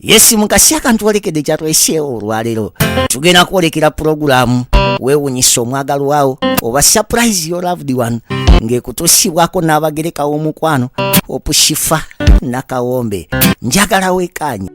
Yesi mukasi akantu olekedde kyatwesheewo olwaleero tugenda kwolekera pulogulaamu weewunyisa omwagalwa wawo oba surprise your loved one ng'ekutuusibwako n'abagereka w'omukwano opushifa nakawombe njagala weekanye.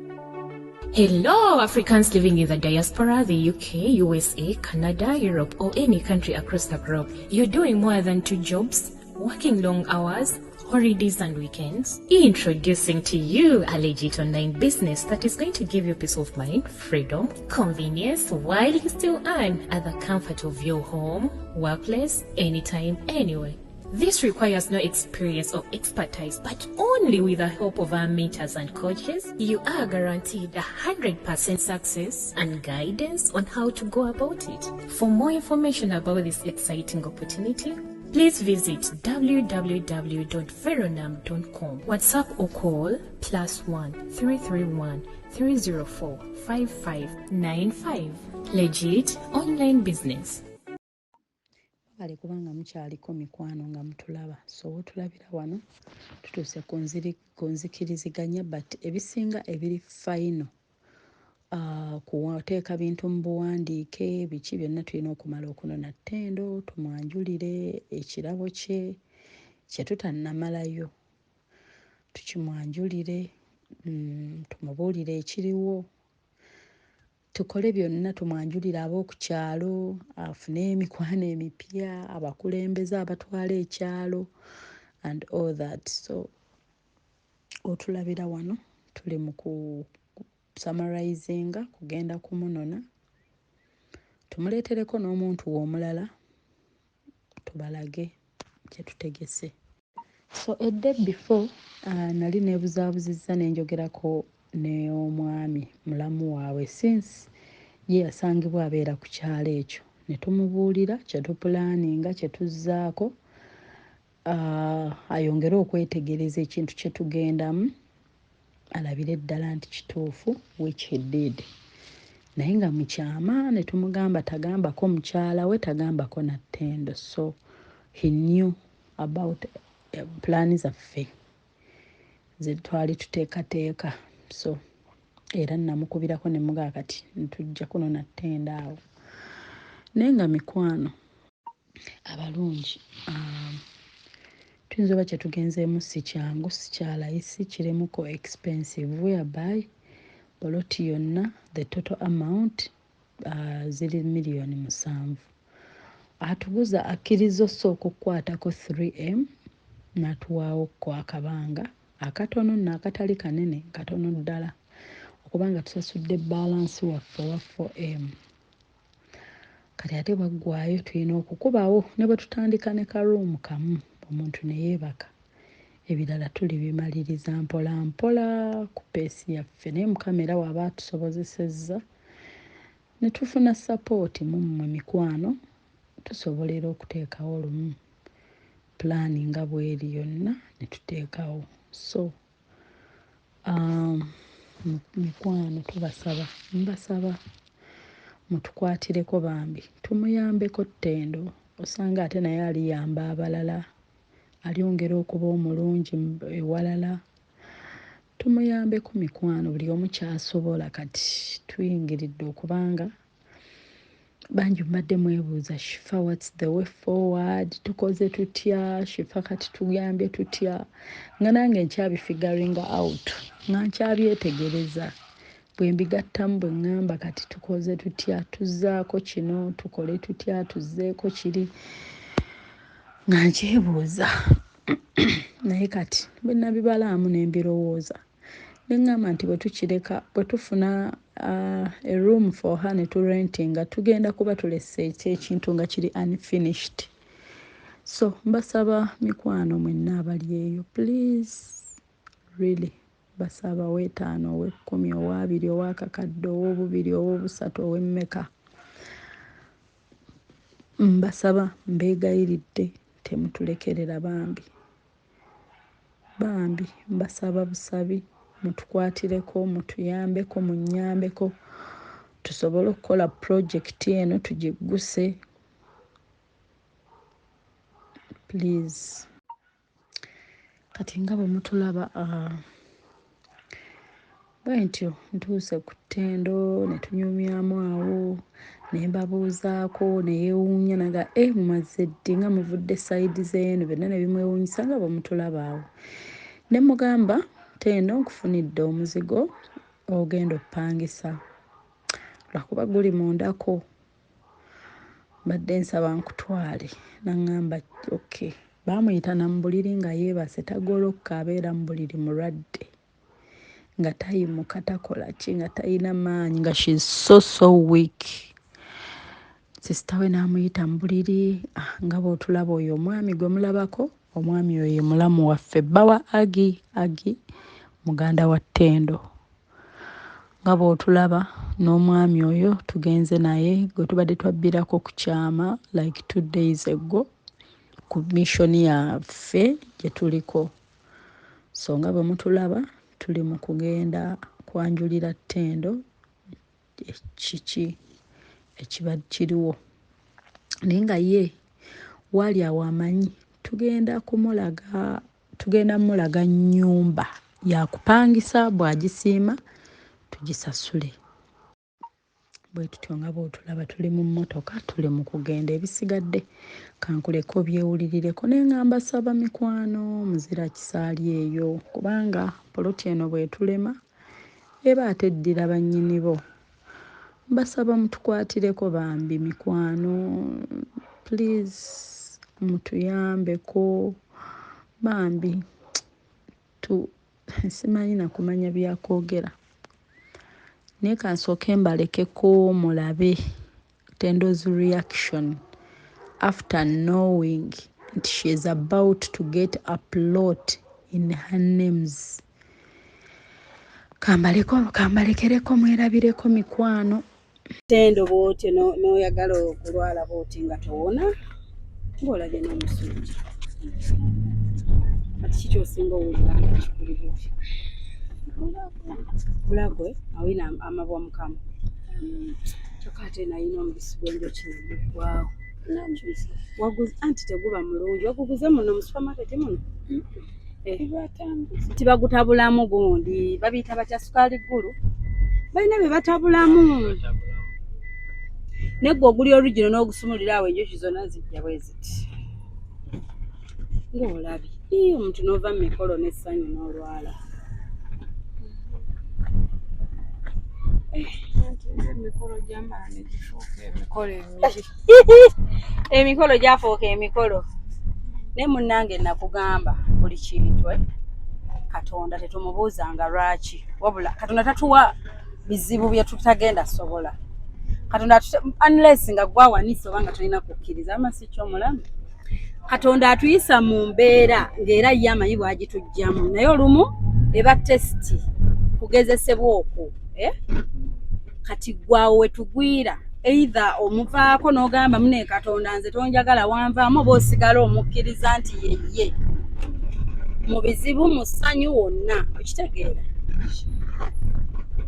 Hello, Africans living in the diaspora, the UK, USA, Canada, Europe, or any country across the globe. You're doing more than 2 jobs, working long hours, holidays and weekends. Introducing to you a legit online business that is going to give you peace of mind, freedom, convenience, while you still earn at the comfort of your home, workplace, anytime, anywhere. This requires no experience or expertise, but only with the help of our mentors and coaches, you are guaranteed 100% success and guidance on how to go about it. For more information about this exciting opportunity, please visit www.veronam.com. WhatsApp or call +1 331 304 5595. Legit online business. Ali kubanga mukyaliko mikwano nga mutulaba so tulabira wano tutuuse ku nzikiriziganya but ebisinga ebiri final kuteeka bintu mu buwandiike biki byonna tulina okumala okunona Tendo tumwanjulire ekirabo kye tutannamalayo tukimwanjulire tumubuulire ekiriwo tukole byonna tumwanjulire ab'oku kyalo afune emikwano emipya abakulembeze abatwala ekyalo and all that. So otulabira wano tuli mu ku summarizinga kugenda kumunona tumuleetereko n'omuntu omulala tubalage kye tutegese. So a day before nali neebuzaabuzizza nenjogerako ne omwami mulamu waabwe since ye yasangibwa abeera ku kyalo ekyo ne tumubuulira kye tupulaaninga kye tuzzaako ayongere okwetegereza ekintu kye tugendamu alabire ddala nti kituufu which he did. Naye nga mukyama ne tumugamba tagambako mukyala we tagambako na Tendo. So he knew about plan zaffe ze twali tuteekateeka. So era namukubirako ne mugaa kati ntujja kuno na Tendo awo. Naye nga mikwano abalungi tuyinza oba kye tugenzeemu si kyangu si kyalayisi kirimuko expensive whereby boloti yonna the total amount ziri $7,000,000. Atuguza akkiriza osooka okukwatako 3M natuwaawo ko akabanga akatono n'akatali kanene katono ddala okubanga tusasudde balance waffe wa 4M. Kati ate bwaggwaayo tulina okukubawo ne bwe tutandika ne karuumu kamu omuntu ne yeebaka ebirala tuli bimaliriza mpola mpola ku peesi yaffe naye Mukama era waba atusobozesezza ne tufuna support mu mmwe mikwano tusobolera okuteekawo lumu pulaani nga bweri yonna ne tuteekawo. So mikwano mbasaba mutukwatireko Bambi tumuyambeko Tendo osanga ate naye aliyamba abalala alyongera okuba omulungi ewalala tumuyambeko mikwano buli omu kyasobola. Kati tuyingiridde okubanga bangi mbadde mwebuuza Shifa what's the way forward tukoze tutya Shifa kati tugambye tutya nga nange nkyabifigaringa out nga nkyabyetegereza bwe mbigattamu bwe ŋŋamba kati tukoze tutya tuzzaako kino tukole tutya tuzzeeko kiri nga nkyebuuza naye kati bwe nabibalaamu ne mbirowooza ne ŋŋamba nti bwe tukireka bwe tufuna a room for her ne turentinga tugenda kuba tulese ekintu nga kiri unfinished. So mbasaba mikwano mwenna abali eyo please really basaba ow'ettaano ow'ekkumi ow'abiri ow'akakadde ow'obubiri ow'obusatu ow'emmeka mbasaba mbeegayiridde temutulekerera Bambi mbasaba busabi mutukwatireko mutuyambeko munnyambeko tusobole okukola pulojekiti eno tugigguse please. Kati nga bwe mutulaba bwe ntyo ntuuse ku Ttendo ne tunyumyamu awo ne mbabuuzaako ne yeewuunya naga mumaze ddi nga muvudde sayidi zeeno byonna ne bimwewuunyisa nga bwe mutulaba awo. Ne mugamba Ttendo nkufunidde omuzigo ogenda oppangisa lwakuba guli mundako mbadde nsaba nkutwale. Naŋŋamba okay. Baamuyita na mu buliri nga yeebase tagolokka, abeera mu buliri mulwadde nga tayimuka takola ki nga talina maanyi nga she's so weak. Sisita we n'amuyita mu buliri, nga bw'otulaba oyo omwami gwe mulabako, omwami oyo ye mulamu waffe bba wa Agi muganda wa Ttendo. Nga bw'otulaba n'omwami oyo tugenze naye gwe tubadde twabbirako ku kyama like 2 days ago ku mission yaffe gye tuliko. So nga bwe mutulaba tuli mu kugenda kwanjulira Ttendo kiki ekiba kiriwo. Naye nga ye waali awo Amanyi tugenda mulaga nnyumba yakupangisa, bw'agisiima tugisasule. Bwe tutyo nga bw'otulaba tuli mu mmotoka tuli mu kugenda. Ebisigadde kankuleko byewulirireko naye ngamba saba mikwano muzira kisaali eyo kubanga poloti eno bw'etulema eba ate eddira bannyini bo. Mbasaba mutukwatireko Bambi mikwano, please mutuyambeko Bambi. Simanyi na kumanya byakwogera naye kansooke mbalekeko mulabe Tendo's reaction after knowing that she is about to get a plot in her names. Kambalekereko mwerabireko mikwano. Tendo bw'otyo n'oyagala okulwala bw'oti nga towona ng'olabye n'omusujja. Kati ki ky'osinga owulira nga kikuli buti? Bulagwe awina amabwa mukamu. Kyokka ate nayina omubisi gw'enjoki negugwawo. Waguze anti teguba mulungi. Waguguze muno mu supermarket muno? Tibagutabulamu gundi. Babiyita batya sukaali ggulu? Balina bye batabulamu. Negwe oguli origino n'ogusumulira awo enjoki zonna zijja bwe ziti. Ng'olabye. Omuntu n'ova mu mikolo n'essanyu n'olwala. Emikolo gy'amala ne gifuuka emikolo emibi. Emikolo gyafuuka emikolo. Ne munnange nakugamba buli kintu Katonda tetumubuuzanga lwaki. Wabula Katonda tatuwa bizibu bye tutagenda sobola. Katonda unless nga gwawanise oba nga tolina kukkiriza ama si ky'omulamu. Katonda atuyisa mu mbeera ng'era ye amanyi bw'agitujjamu. Naye olumu eba testi kugezesebwa okwo. Kati gwawo wetugwira either omuvaako n'ogamba mune Katonda nze tonjagala wanvaamu oba osigala omukkiriza nti ye mu bizibu mu ssanyu wonna okitegeera.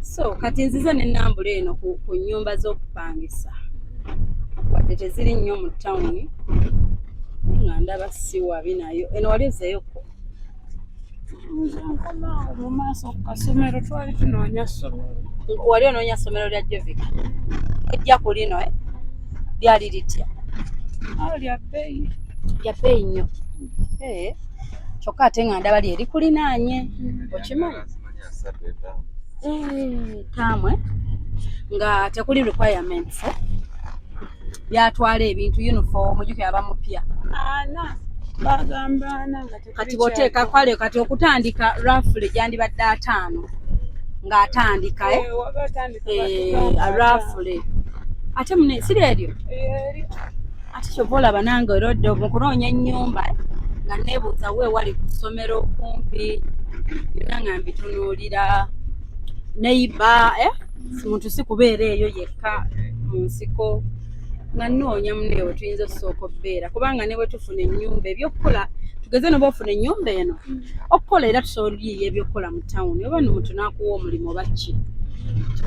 So kati nzize n'ennambula eno ku nnyumba z'okupangisa wadde teziri nnyo mu tawuni nga ndaba si wabi nayo. Eno wali ozeeyoko? Nkomawo mu maaso ku kasomero twali tunoonya ssomero. Wali onoonya ssomero lya Jovic? Ojja ku lino lyali litya? Lya bbeeyi. Lya bbeeyi nnyo. Kyokka ate nga ndaba lyeri kulinaanye. Okimanyi? Taamwe nga tekuli requirements byatwala ebintu uniform ojjukira abamupya. Bagamba nga kati boteeka kwale kati okutandika roughly gyandibadde 5 ng'atandika roughly ate mune siri eryo ate kyova olaba nange erodde mukunoonya ennyumba nga neebuuza weewali ku ssomero okumpi byonna nga mbitunuulira neiba muntu si kubeera eyo yekka mu nsiko nga nnoonya muneewe tuyinza okusooka obbeera kubanga ne bwe tufuna ennyumba ebyokukola tugeze noba ofuna ennyumba eno okukola era tusobola yiiyo ebyokukola mu tawuni oba nomuntu n'akuwa omulimu baki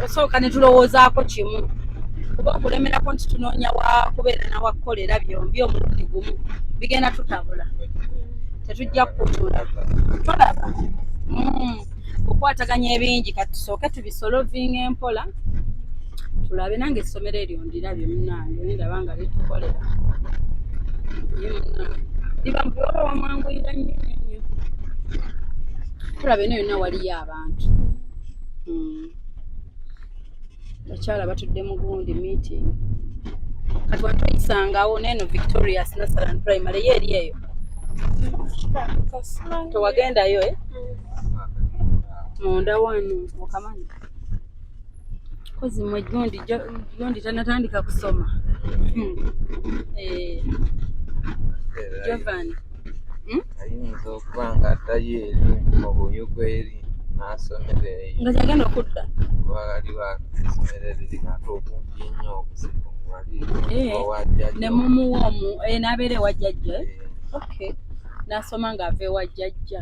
osooka ne tulowoozaako kimu kuba okulemerako nti tunoonya kubeera nawakukolera byombi omulundi gumu bigenda tutabula tetujja kukutula tolaba okwataganya ebingi katusooke tubisolovinga empola tulabe nange essomero eryo ndirabye munnange ndaba nga litukolera liba mpioba wamwanguyira nnyo tulabe no yonna waliyo abantu bakyala batudde mu gundi meeting kati watuyisangawo neno Victorious Nasaran Primary eri eyo tewagendayo munda wano okamanyi kozi mwe gundi tanatandika kusoma Giovanni ayinza okuba nga addayo eri mu buyugu eri n'asomera eyo nga kyagenda okudda waliwo essomero eriri ate okumpi ennyo okusiko wali ne mumuwa omu n'abeera ewa jjajja okay n'asoma ng'ava ewa jjajja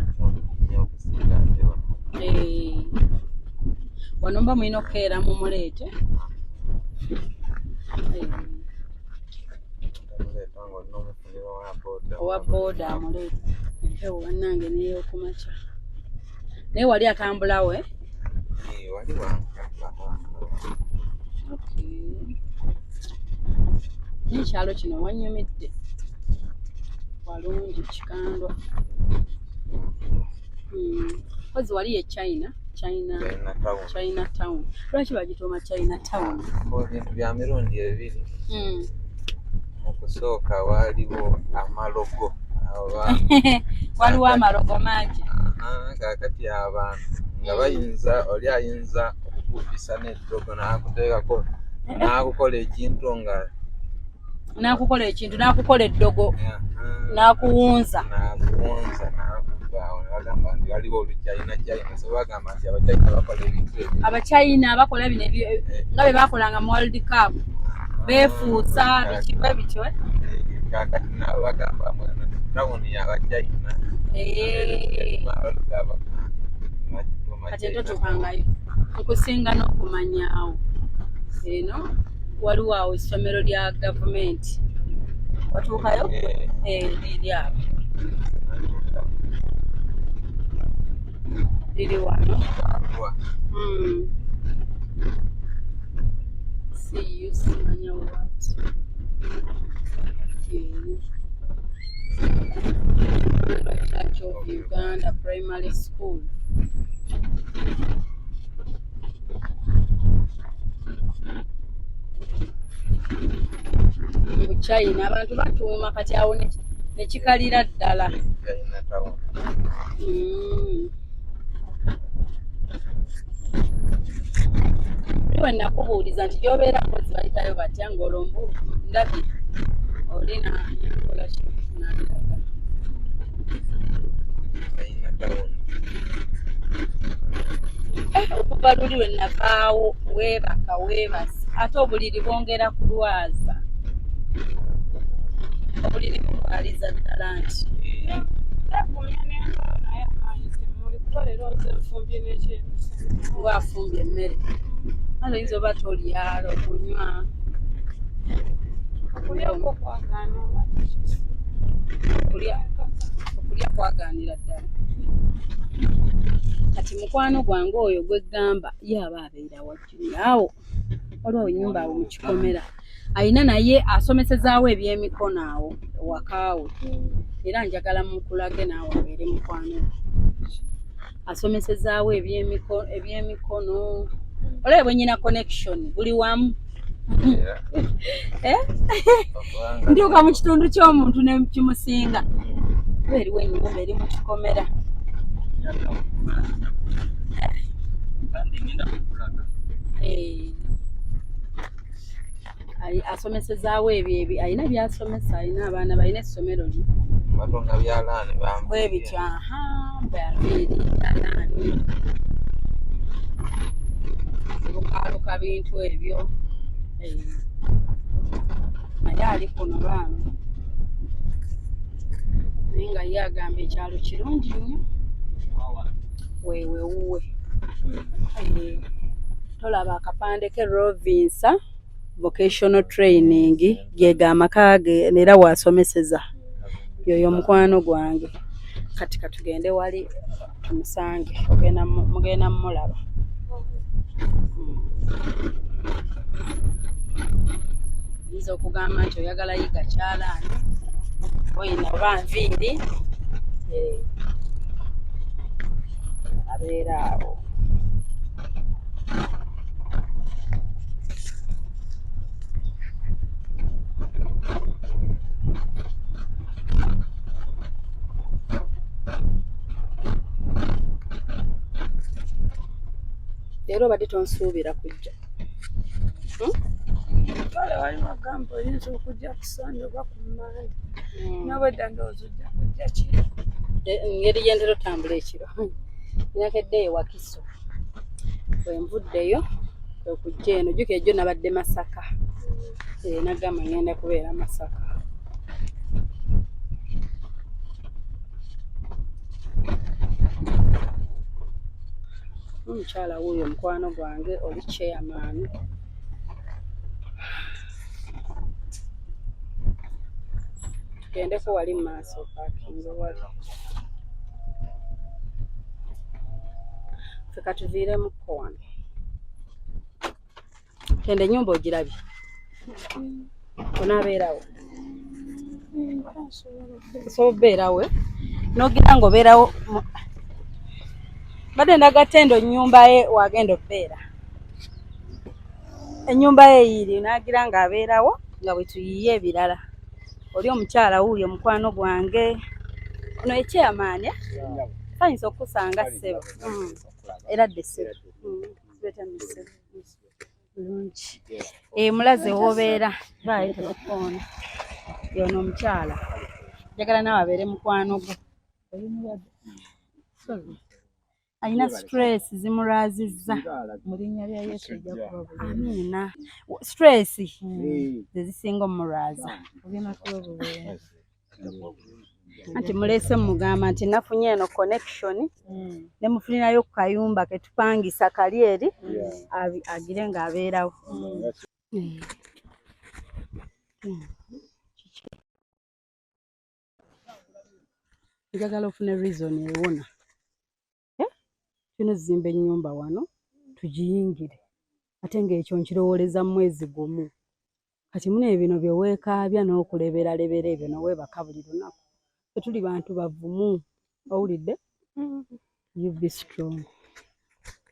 wano mba mulina okukeera mumuleete owa booda amuleete ewo wannange neyokumakya naye wali atambulawo wali n'ekyalo kino wanyumidde walungi kikandwa kozi wali ye China Town lwaki bagituuma China Town ebintu bya mirundi ebiri mu kusooka waliwo amalogo waliwo amalogo mangi kakati abantu nga bayinza oli ayinza okukubisa n'eddogo n'akuteekako n'akukola ekintu nga n'akukola eddogo n'akuwunza bagamba nti waliwo oluchina so bagamba nti abachina bakola ebintu ebyo abachina bakola bino nga bwe bakolanga mu World Cup beefuusa bikiba bityo kakati nabo bagamba tawuni y'abachina kati ento tukangayo okusinga n'okumanyaawo eno waliwo awo essomero lya gavumenti watuukayo liri awo liri wano simanya what Church of Uganda Primary School mu China abantu batuuma kati awo nekikalira ddala iwe nakubuuliza nti gyobeera mpozi bayitayo batya ng'olombu ndabye olina kola kinandiraga okuva luli lwe navaawo weebaka weebasi ate obuliri bwongera kulwaza obuliri butwaliza ddala nti ngwafumbye emmere ale oyinza oba tolyala okunywa okulya kwagaanira ddala kati mukwano gwange oyo gweggamba ye aba abeera wajjuli awo waliwo ennyumba awo mu kikomera ayina naye asomesezaawo ebyemikono awo wakaawe era njagala mukulage naawe abeere mukwano asomesezaawo ebyemikono olabye bwe nyina connection buli wamu ndyuka mu kitundu ky'omuntu nekimusinga eriwo ennyumba eri mu kikomera asomesezaawo ebyo alina byasomesa alina abaana balina essomero lye batonda byalaani bwe bityo bwabeeri byalaani lukaluka bintu ebyo naye ali kuno baana naye nga ye agamba ekyalo kirungi nnyo weewewuwe tolaba akapande ke Rovinsa vocational training gega amaka ge era wasomeseza yoyo mukwano gwange kati katugende wali tumusange mugenda mulaba. Oyinza okugamba nti oyagala yiga kyalaani oyina oba nviiri abeera awo. Leero obadde tonsuubira kujja? Kale wali wagamba oyinza okujja ku Sande oba ku Mmande. Nobwedda ndowooza ojja kujja kiro. Ngeri gyentera otambula ekiro. Ninakedde eyo Wakiso. Bwe nvuddeyo kwe kujja eno. Jjukira ejjo nabadde Masaka. Nagamba ngenda kubeera Masaka. Omukyala wuuyo mukwano gwange oli chairman. Tugendeko wali mu maaso parking wali. Ffe katuviiremukko wano. Kende ennyumba ogirabye? Onaabeerawo? Osobola okubeerawo? N'ogira ng'obeerawo badde ndaga Tendo ennyumba ye wagenda okubeera. Ennyumba ye yiri n'agira ng'abeerawo nga bwe tuyiye ebirala. Oli omukyala wuuyo mukwano gwange. Ono ye chairman. Sanyusa okukusanga ssebo. Era dde ssebo. Bulungi. Mulaze w'obeera. Baayo telefone. Y'ono omukyala. Njagala naawe abeere mukwano gwo. Alina stress zimulwazizza. Mu linnya lya Yesu ojja kuba bulungi. Amiina. Stress ze zisinga omulwaza. Ogenda kuba bulungi. Anti mulese mugamba nti nafunye eno connection ne mufunirayo ku kayumba ke tupangisa kali eri agire ng'abeerawo. Njagala ofune reason ewona. Kino zimba ennyumba wano tugiyingire ate ng'ekyo nkirowooleza mu mwezi gumu. Kati mune bino bye weekaabya n'okuleberalebera ebyo n'oweebaka buli lunaku. Tuli bantu bavumu. Owulidde? You be strong.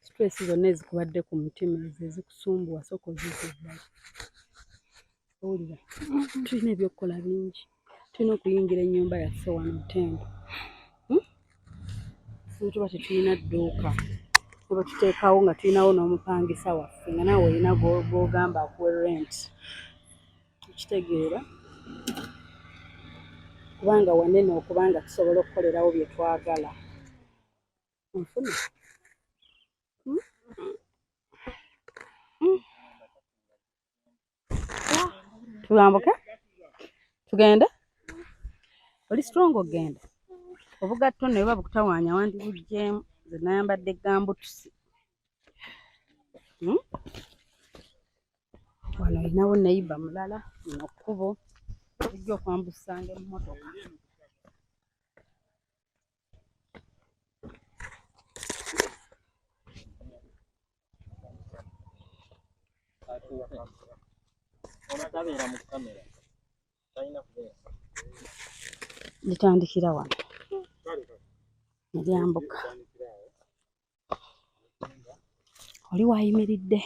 Stress zonna ezikubadde ku mutima ezo ezikusumbuwa sooka ozizibbayo. Owulira? Tulina ebyokukola bingi. Tulina okuyingira ennyumba yaffe wano Tendo. Tuba tetulina dduuka. Tuba tuteekawo nga tulinawo n'omupangisa waffe nga naawe olina gw'ogamba akuwe rent. Tukitegeera. Kubanga wanene okubanga tusobola okukolerawo bye twagala. Nfuna. Tulambuke? Tugende? Oli strong ogenda? Obugatto ne buba bukutawaanya wandibuggyemu. Nze nayambadde gambutusi. Wano olinawo neiba mulala mu kkubo. Ojja okwambusanga emmotoka. Litandikira wano. Neryambuka. Oli waayimiridde.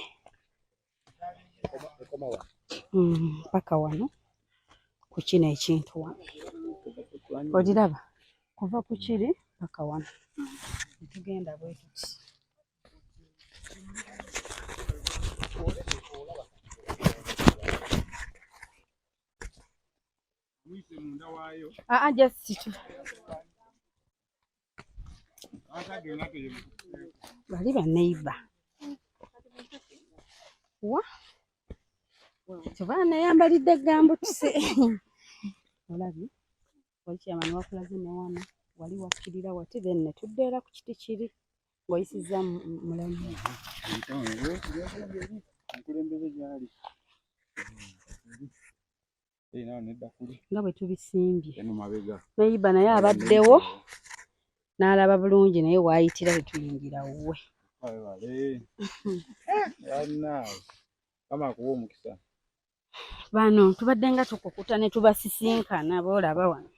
Paka wano. Ku kino ekintu wano. Ogiraba? Kuva ku kiri paka wano. Tugenda bwe tuti. Just bali ba neighbor. Wa? Kyova nayambalidde gambutusi. Olabye? Wali kyamani wakulaze ne wano. Wali wakkirira wati then ne tuddeera ku kiti kiri. Ng'oyisizza mulamu. Nga bwe tubisimbye. Neighbor naye abaddewo n'alaba bulungi naye waayitira tetuyingira wuwe. Bano tubadde nga tukukuta ne tubasisinkana boolaba wano.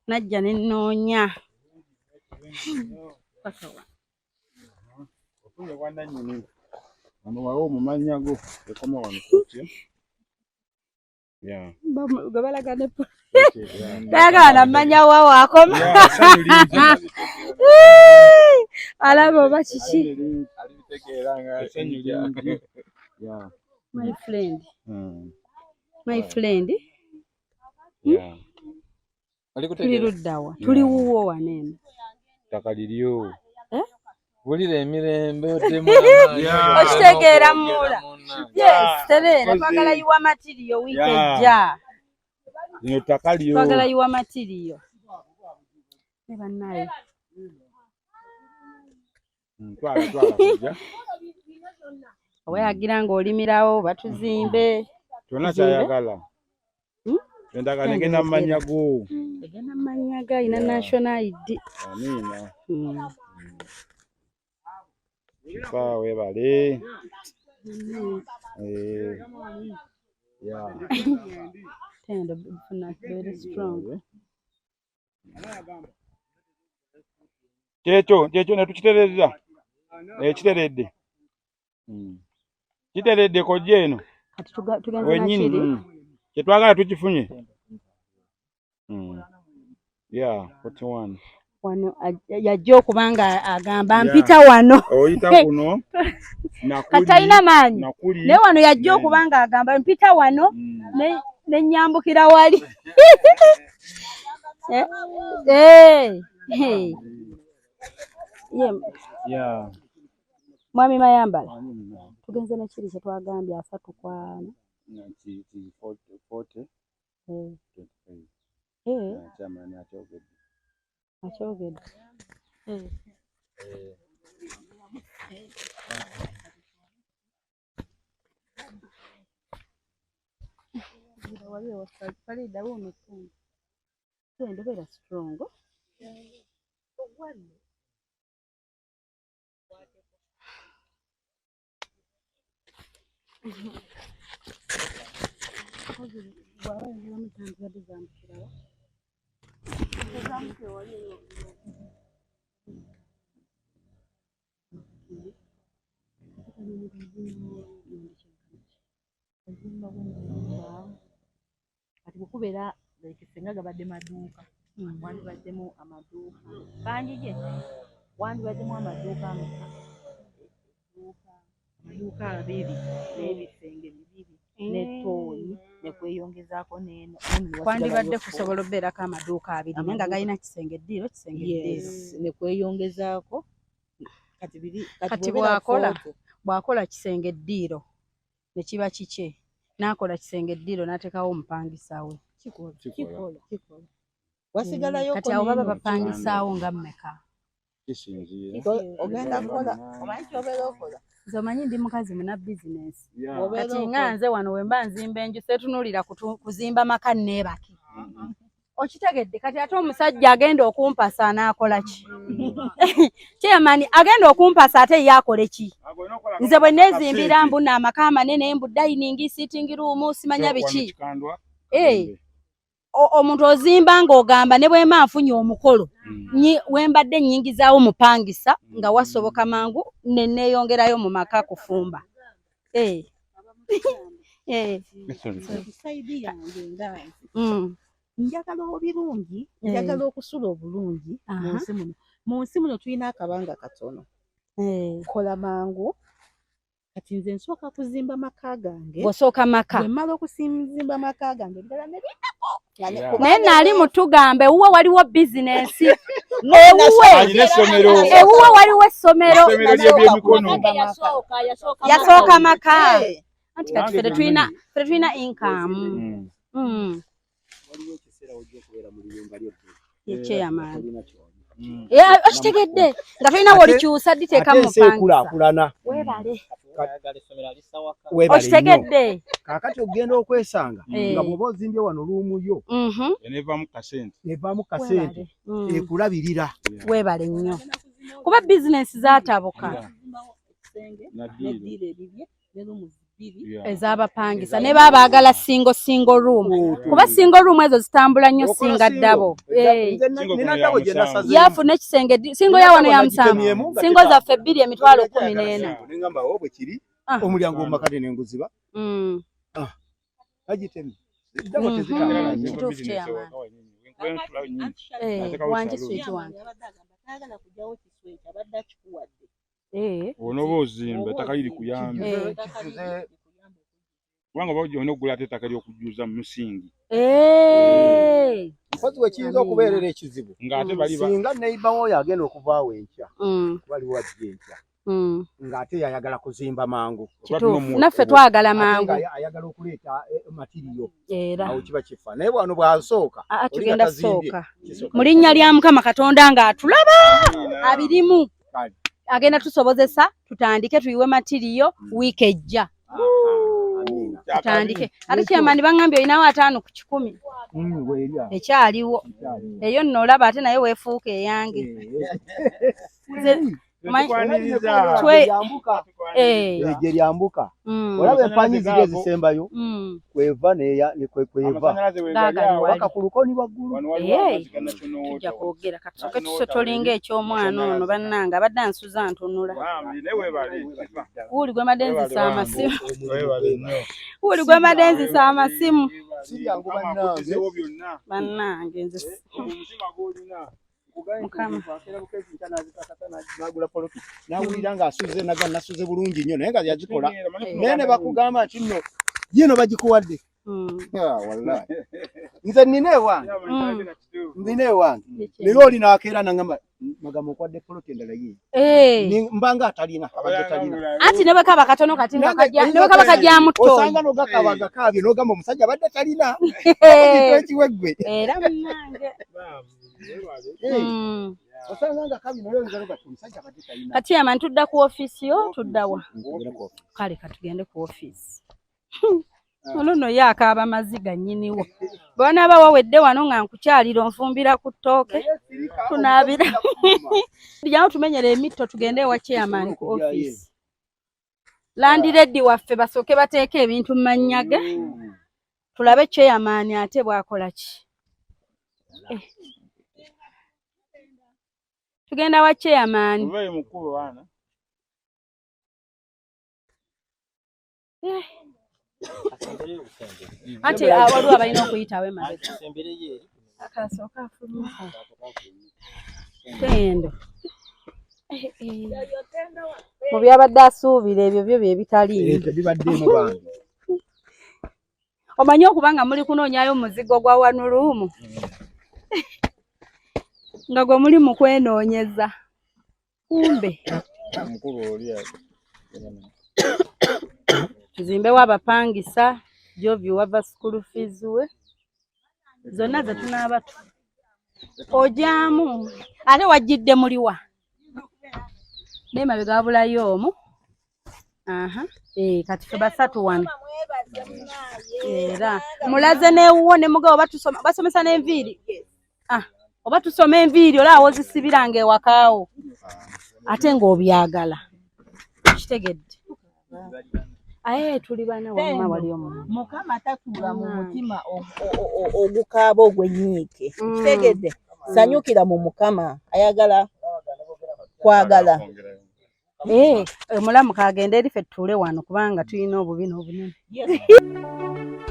Najja ne nnoonya. Paka wano. Ofunye bwannannyini. Wano wawo Mumanyage ekoma wano kutya. Yeah. Gabalaga ne daga na manya wawo akoma. Alaba oba kiki. Yeah. My friend. My friend. Yeah. Tuli luddawa. Tuli wuwo wanene. Ttaka liryo. Bulira emirembe oddemu okitegeera mula. Yes, tereera twagala yiwa matiriyo wiiki ejja. Lino ttaka lyo. Twagala yiwa matiriyo. Ne bannaye. Twala kujja. Oweyagira ng'olimirawo batuzimbe. Kyonna kyayagala. Endagala egenda Mumanyage. Egenda Mumanyage ina national ID. Amiina. Webale. Yeah. Tendo not very strong. Kyekyo ne tukitereeza. Kiteredde. Kiteredde kojja eno. Kati tugenze na kiri. Kyetwagala tukifunye. Yeah, 41. Wano yajja okubanga agamba mpita wano. Oyita kuno. Katayina maanyi. Ne wano yajja okubanga agamba mpita wano ne nyambukira wali. Yeah. Mwami Mayambala. Tugenze na kiri kye twagambye 3 kwa 40. Chamani akyogedde. Tendo beera strong. Kati kubeera ekisenga gabadde maduuka wandibaddemu amaduuka banjije wandibaddemu amaduuka abiri n'ebisenge bibiri n'ettooni nekweyongezaako n'eno kwandibadde kusobola obeerako amaduuka abiri naye nga galina kisenge ddiiro nekweyongezaako kati bw'akola kisenge ddiiro ne kiba kike n'akola kisenge ddiiro n'ateekawo omupangisa we kikola wasigalayo kati abo baba bapangisaawo nga mmeka ogenda kukola omanyi kyobeera okola nze omanyi ndi mukazi muna bizinesi kati nga nze wano wemba nzimba enju seetunuulira kuzimba maka neebaki okitegedde kati ate omusajja agenda okumpasa anaakola ki kyemani agenda okumpasa ate ye akole ki nze bwe neezimbira mbuna amaka amanene mbu dayiningi sitingi ruumu simanya biki omuntu ozimba ng'ogamba ne bwe mba nfunye omukolo wembadde nnyingizaawo mupangisa nga wasoboka mangu ne neeyongerayo mu maka kufumba saidi yange nga njagala obirungi njagala okusula obulungi mu nsi muno tulina akabanga katono kola mangu kati nze nsooka kuzimba maka gange bw'osooka maka bwemmala okusimba maka gange eddala ne bindako naye naali mutugambe ewuwe waliwo bizinesi ewuwe waliwo essomero yasooka maka anti kati ffe tetulina income yekyeyamaani okitegedde nga tulina wolikyusa diteeka mu mupangisa webale Okitegedde kakati ogenda okwesanga nga bw'oba ozimbye wano luumuyo nevaamu kasente ekulabirira. Weebale nnyo kuba bizinesi zaatabuka ez'abapangisa ne baba baagala single room kuba single room ezo zitambula nnyo singa ddabo yafuna ekisenge singo ya wano ya musanvu singo zaffe 2 emitwalo 14 ngamba bwe kiri omulyango omakade n'enguziba agitemye ddabo tezitambula wangi switi wange taagala kujjawo kisweki abadde akikuwadde onoba ozimba ettaka liri kuyambe kubanga bajja okugula ate ettaka ly'okujjuza mu musingi mpozi wekiyinza okubeerera ekizibu singa neiba woyo agenda okuvaawo enkya waliwo ajja enkya ng'ate yayagala kuzimba mangu naffe twagala mangu ayagala okuleeta matiriyo awo kiba kifa naye bwano bwasooka tugenda sooka mu linnya lya Mukama Katonda ng'atulaba abirimu agenda tusobozesa tutandike tuyiwe matiriyo wiiki ejja tutandike ate kyamani bangambye olinawo 5 ku 10 ekyaliwo eyo nno olaba ate naye weefuuka eyange gye lyambuka olaba empanyi ziri ezisembayo kweva waka ku lukoni waggulu tujja kwogera katusooke tusotolinga eky'omwana ono bannanga abadde ansuza ntunula wuuli gwe madenzisa amasimu wuuli gwe madenzisa amasimu bannange nze nawulira ng'asuze nasuze bulungi nnyo naye nga yazikola naye ne bakugamba nti nno yino bagikuwadde nze nina ewange naye oli naakeera nangamba magambo okwadde poloti endala ye mbanga atalina abadde talina anti ne bwekaba katono kati ne bwekaba kajyamu ttoyi osanga n'ogakaba gakaabye n'ogamba omusajja abadde talina ekiweggwe era munnange kati yamani tudda ku ofiisi yo tuddawa kale katugende ku ofiisi ono no ye akaaba maziga nnyiniwo bw'onaaba wawedde wano nga nkukyalira onfumbira ku ttooke tunaabira tujyamu tumenyera emitto tugende ewa chairman ku ofiisi landiredi waffe basooke bateeke ebintu mu Mumanyage tulabe chairman ate bw'akola ki tugenda wa chairman ate waliwo abalina okuyitawo emabega akasooka afuluka Tendo mu byabadde asuubira ebyo byo bye bitaliimu omanyi okuba nga muli kunoonyayo muzigo gwa wanuruumu nga gwe muli mu kwenoonyeza kumbe tuzimbewo abapangisa Jovi wava school fees we zonna ze tunaaba ojaamu ate wajjidde muliwa naye mabega wabulayo omu kati ffe basatu wano era mulaze neewuwo ne mugabo basomesa n'enviiri oba tusoma enviiri olaba wozisibiranga ewakaawo ate ng'obyagala kitegedde tuli bana wamma wali omu Mukama tatuula mu mutima ogukaaba ogwenyiike kitegedde sanyukira mu Mukama ayagala kwagala omulamu kagenda eri ffe tutuule wano kubanga tulina obubi n'obunene.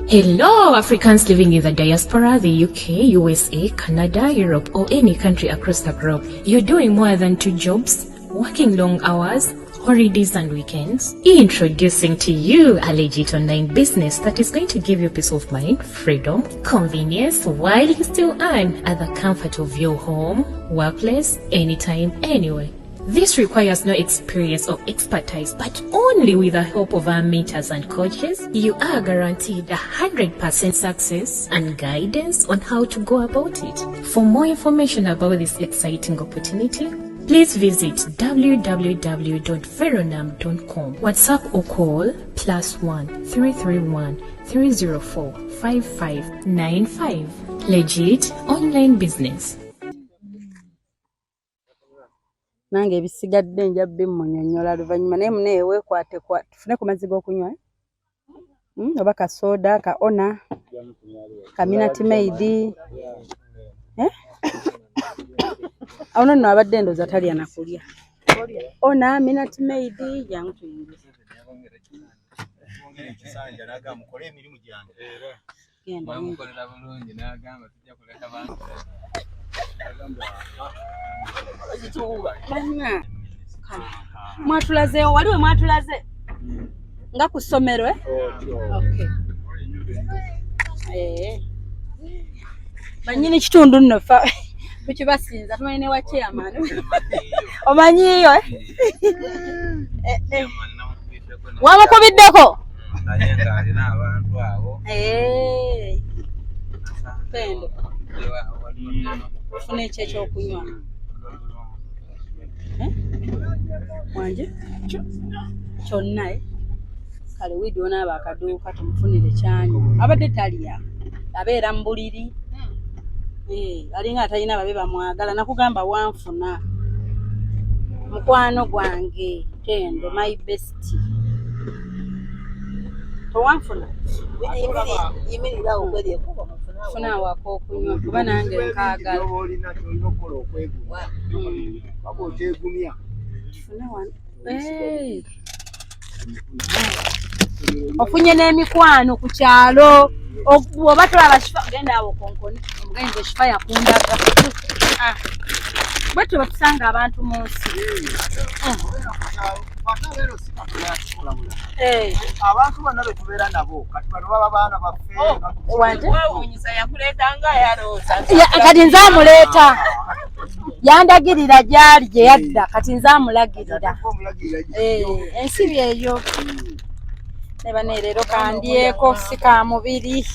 Hello, Africans living in the diaspora, the UK, USA, Canada, Europe, or any country across the globe. You're doing more than 2 jobs, working long hours, holidays and weekends. Introducing to you a legit online business that is going to give you peace of mind, freedom, convenience, while you still earn at the comfort of your home, workplace, anytime, anywhere. This requires no experience or expertise, but only with the help of our mentors and coaches, you are guaranteed 100% success and guidance on how to go about it. For more information about this exciting opportunity, please visit www.veronam.com. WhatsApp or call +1 331 304 5595. Legit online business. Nange ebisigadde nja bimunyonnyola luvannyuma naye muneewe weekwate tufune ku mazzi g'okunywa oba ka soda ka ona ka minute maid awo nno abadde ndooza talya nakulya ona minute maid jangu tuyingize mwatulaze waliwe mwatulaze nga ku ssomero banyini kitundu nno fa tukibasinza tumanyi ne wa chairman omanyiyo wamukubiddeko Tendo funa ekyo ekyokunywa wanje kyonna kale widi onaaba akaduuka tumufunire kyanywa abadde talya abeera mu buliri alinga atalina babe bamwagala nakugamba wanfuna mukwano gwange Tendo my best towanfuna funa wako okunywa kuba nange nkaagala ofunye n'emikwano ku kyalo oba tolaba kifa genda awo konkoni omugenzi ekifa yakundaga bwe tuba tusanga abantu mu nsi abantu bonna betubeera nabo kati bano baba baana baffe yakuleetanga yaloosa kati nze amuleeta yandagirira gyali gye yadda kati nze amulagirira ensibi eyo ne baneerero kandyeko si ka mubiri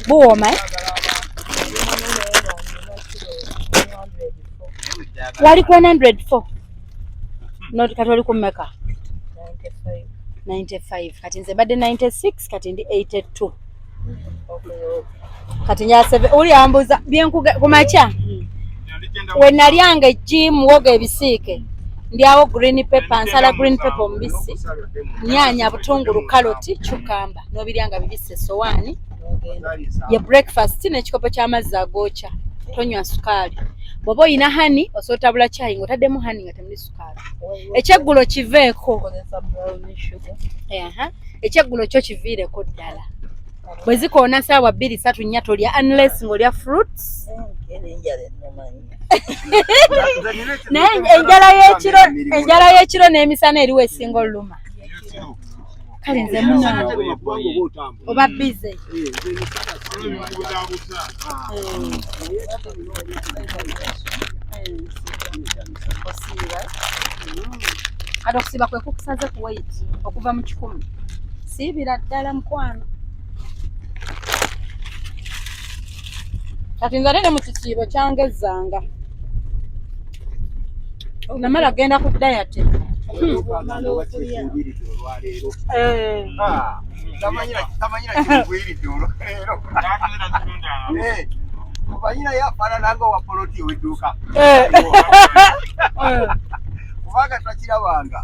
buwooma wali ku 104 not kati wali ku mmeka 95 kati nze badde 96 kati ndi 82 kati nyasebe uli ambuza byenkuga kumacha we nalyanga ejjimu woga ebisiike ndi awo green pepper nsala green pepper mbisi nyanya butungulu karoti chukamba nobiryanga bibise sowani ya breakfast n'ekikopo ky'amazzi agoocha tonywa sukali bwoba oyina hani osootabula chai ng'otaddemu hani nga temuli sukali ekyeggulo kiveeko ekyeggulo kyo kiviireko ddala bwe zikoona saawa 2-3 nnya tolya unless ng'olya fruits naye enjala y'ekiro n'emisana eriwo esinga oluluma kale nze muno oba bize kati okusiba kwe kukusaze ku weight okuva mu 100 siibira ddala mukwano kati nze ate mu kisiibo kyangezanga namala genda ku diet Mumanyina yafaanananga owa poloti ow'edduuka kubanga twakirabanga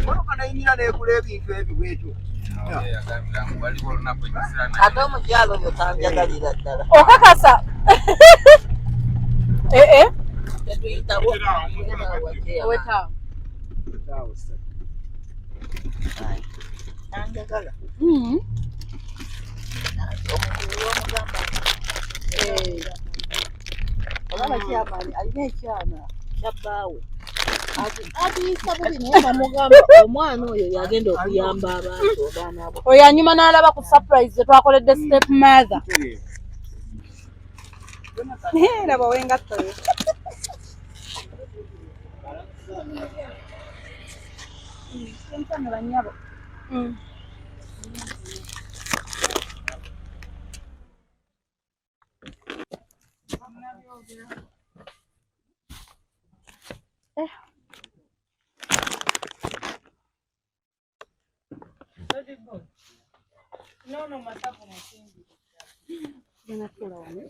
motoka nayimirira neegula ebintu ebyo bwetyo ate omukyalo oyo tanjagalira ddala okakasa tetuyitawo owetaawo tanjagala olaba kyamaani alina ekyana kyabbaawe atiyisa bubi naye bamugamba omwana oyo yagenda okuyamba abantu obaana abo oyo anyuma n'alaba ku surprise zetwakoledde step mother laba wengattoyo banyabo No, masafu masingi. Jana kula wame.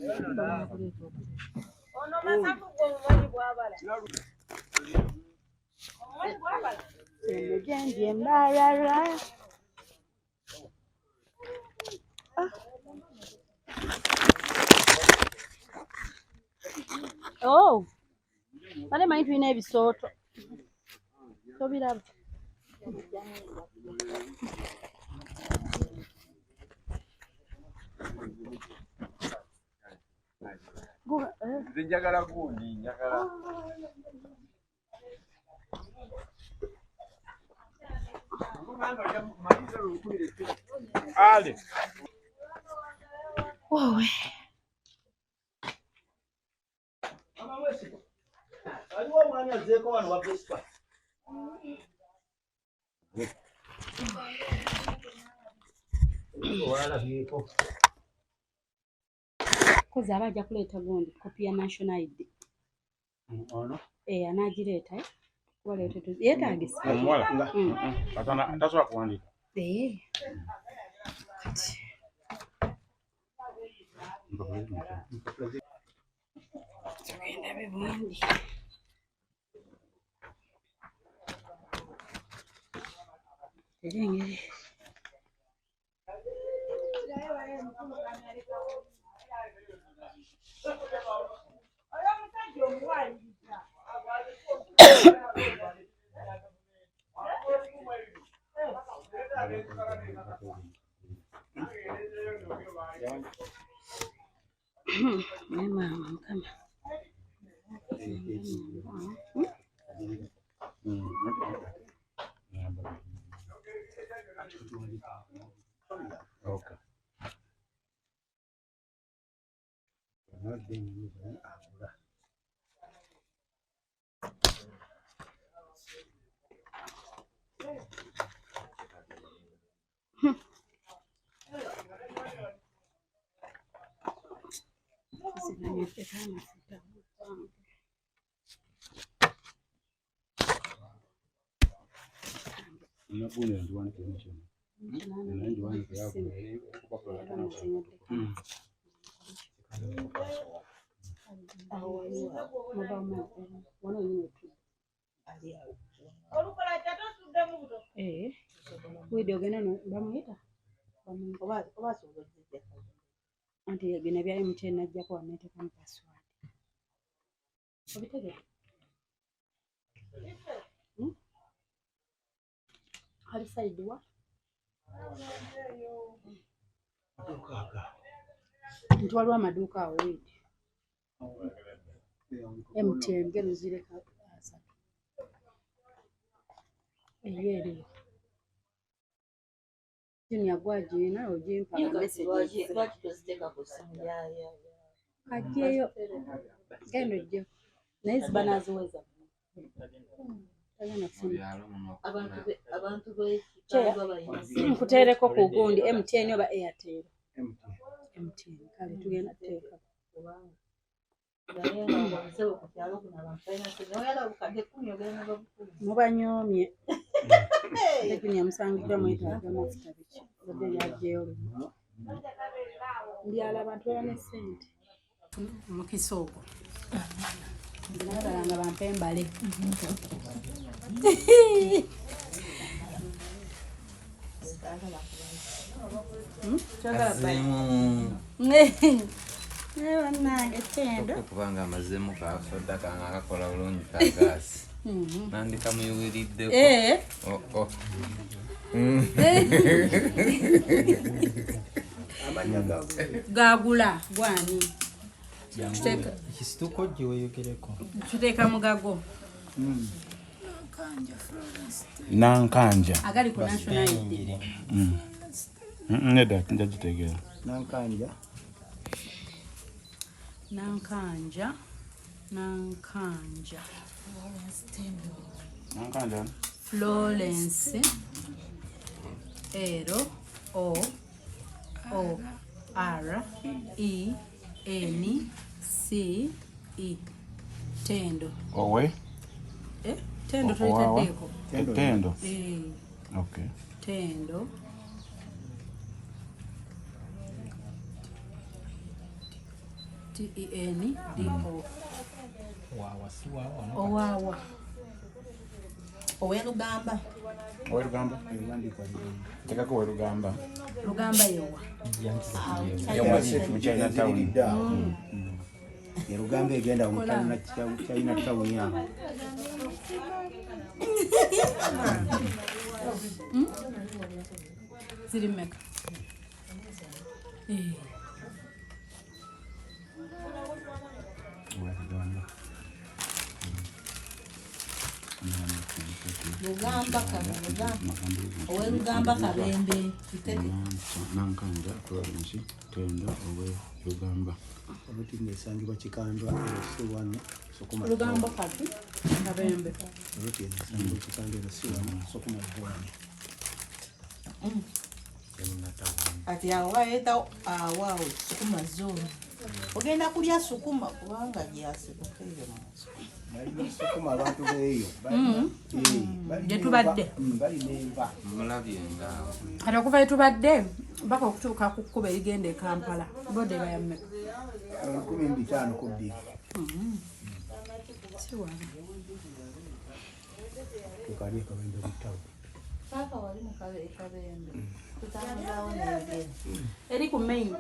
Ono masafu kwa mwani bwabala. Mwani bwabala. Jenje mbarara. Oh. Wale maitu ina ebisoto. Tobiraba. Njagala gundi, njagala. Ale. Wowe. Aliwo omwami azeeko wano wa Vespa. Walabyeko. Kozi abajja kuleeta gundi kopi ya national ID. Ono? Anagireeta waleeta yeetaagisa. Omuwala. Katana tasobola kuwandiika. Tugenda bebundi. Erengere. Mama, kama. Okay. Unabuni ndio ndio. Anti yagena bya MTN najja ko anete kan password. Obitege. Hali side wa? Ntwalwa amaduuka awo widi. MTN geno zireka asa. Eyeri. Junior gwajina ojimpa message. Twakitoziteka ku ssimu ya. Ajeyo. Gendo jjo. Naye banaziweza. Abantu be nkuteereko ku gundi MTN oba Airtel. MTN kale tugenda teeka kubanga mubanyomye tekuni yamusangiddwa mwetaaga amafuta biki obadde lyagyeyo ndyala abantu baba ne ssente omukisa ogwo ndinabalanga bampe embale Bannange Tendo kubanga amazemu kasoda kanga akakola bulungi kagaasi nandika muyuwiriddeko gagula gwani kisituko gye weeyogereko tuteeka mugago Nankanja agali ku national ID nedda njagitegeera nankanja Florence LOORENCE Tendo owe Tendo tulitedeko. Tendo. Okay. Tendo. TENDO. Wawa si wawa. Owawa. Owelugamba. Owelugamba? Teka ko Owelugamba. Lugamba yowa. Yowa mu China town. Lugamba egenda mu China town ya. Zirimeka. Owelugamba kabembe nankanja province Tendo Owelugamba obuti nesangibwa kikandwa S1 sokuma Lugamba kati kabembe obuti nesangibwa kikandwa S1 sokuma bwani ati awaeta awawe sukuma zone ogenda kulya sukuma kubanga gyasibukeyo sukuma abantu beeyo gyetubadde bali nemba mulabye ngaawo kati okuva yetubadde mpaka okutuuka ku kkuba erigenda e Kampala bode bayammeka 15 ku 2 tukali kabembe bitawo papa wali mukabembe tutamulawo n'ebigere eri ku main